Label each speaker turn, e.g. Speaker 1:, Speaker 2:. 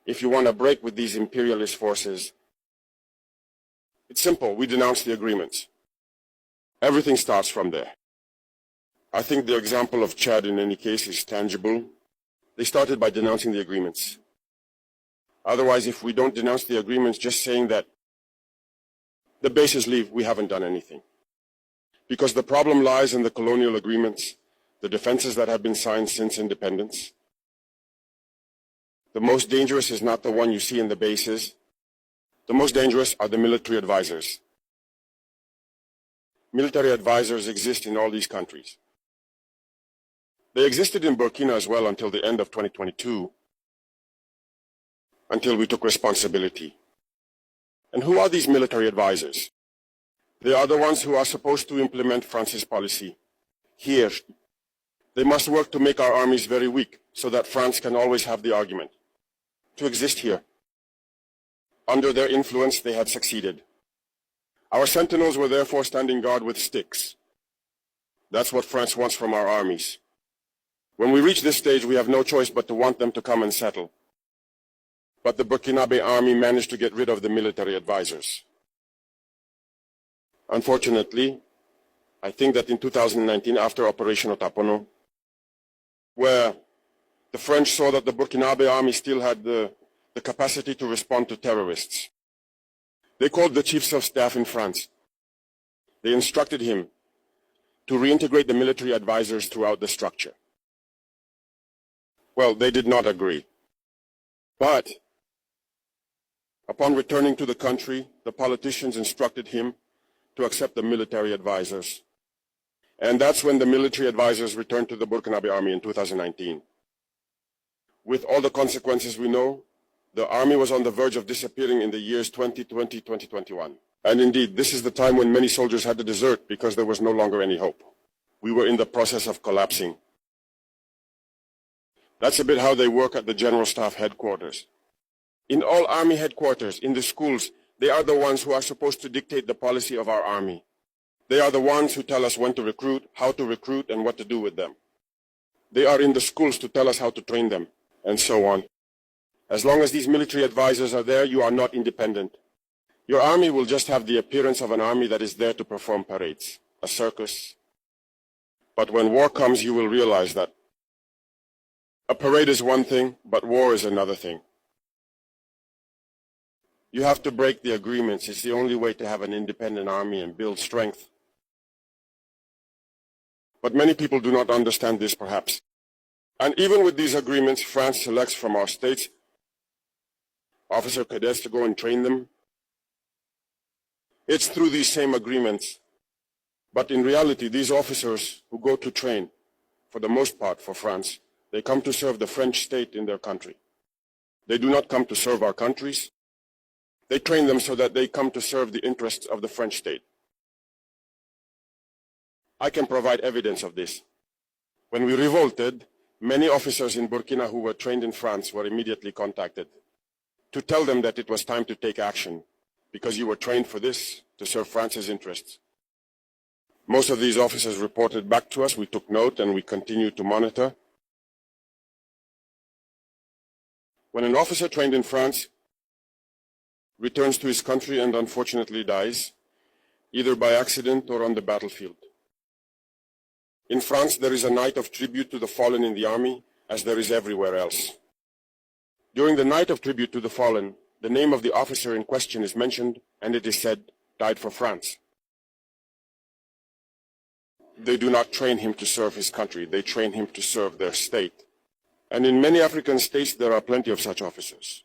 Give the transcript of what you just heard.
Speaker 1: if you want to break with these imperialist forces, it's simple. We denounce the agreements. Everything starts from there. I think the example of Chad in any case is tangible. They started by denouncing the agreements. Otherwise, if we don't denounce the agreements, just saying that the bases leave, we haven't done anything. Because the problem lies in the colonial agreements, the defenses that have been signed since independence. The most dangerous is not the one you see in the bases. The most dangerous are the military advisors. Military advisors exist in all these countries. They existed in Burkina as well until the end of 2022, until we took responsibility. And who are these military advisors? They are the ones who are supposed to implement France's policy. Here, they must work to make our armies very weak so that France can always have the argument to exist here. Under their influence, they had succeeded. Our sentinels were therefore standing guard with sticks. That's what France wants from our armies. When we reach this stage, we have no choice but to want them to come and settle. But the Burkinabe army managed to get rid of the military advisors. Unfortunately, I think that in 2019, after Operation Otapono, where the French saw that the Burkinabe army still had the capacity to respond to terrorists, they called the chiefs of staff in France. They instructed him to reintegrate the military advisors throughout the structure. Well, they did not agree. But upon returning to the country, the politicians instructed him to accept the military advisors. And that's when the military advisors returned to the Burkinabe army in 2019. With all the consequences we know, the army was on the verge of disappearing in the years 2020, 2021. And indeed, this is the time when many soldiers had to desert because there was no longer any hope. We were in the process of collapsing. That's a bit how they work at the General Staff headquarters. In all army headquarters, in the schools, they are the ones who are supposed to dictate the policy of our army. They are the ones who tell us when to recruit, how to recruit, and what to do with them. They are in the schools to tell us how to train them, and so on. As long as these military advisors are there, you are not independent. Your army will just have the appearance of an army that is there to perform parades, a circus. But when war comes, you will realize that a parade is one thing, but war is another thing. You have to break the agreements. It's the only way to have an independent army and build strength. But many people do not understand this, perhaps. And even with these agreements, France selects from our states officer cadets to go and train them. It's through these same agreements. But in reality, these officers who go to train, for the most part for France, they come to serve the French state in their country. They do not come to serve our countries. They train them so that they come to serve the interests of the French state. I can provide evidence of this. When we revolted, many officers in Burkina who were trained in France were immediately contacted to tell them that it was time to take action because you were trained for this, to serve France's interests. Most of these officers reported back to us. We took note and we continued to monitor. When an officer trained in France returns to his country and unfortunately dies, either by accident or on the battlefield. In France, there is a night of tribute to the fallen in the army, as there is everywhere else. During the night of tribute to the fallen, the name of the officer in question is mentioned, and it is said, died for France. They do not train him to serve his country, they train him to serve their state. And in many African states, there are plenty of such officers.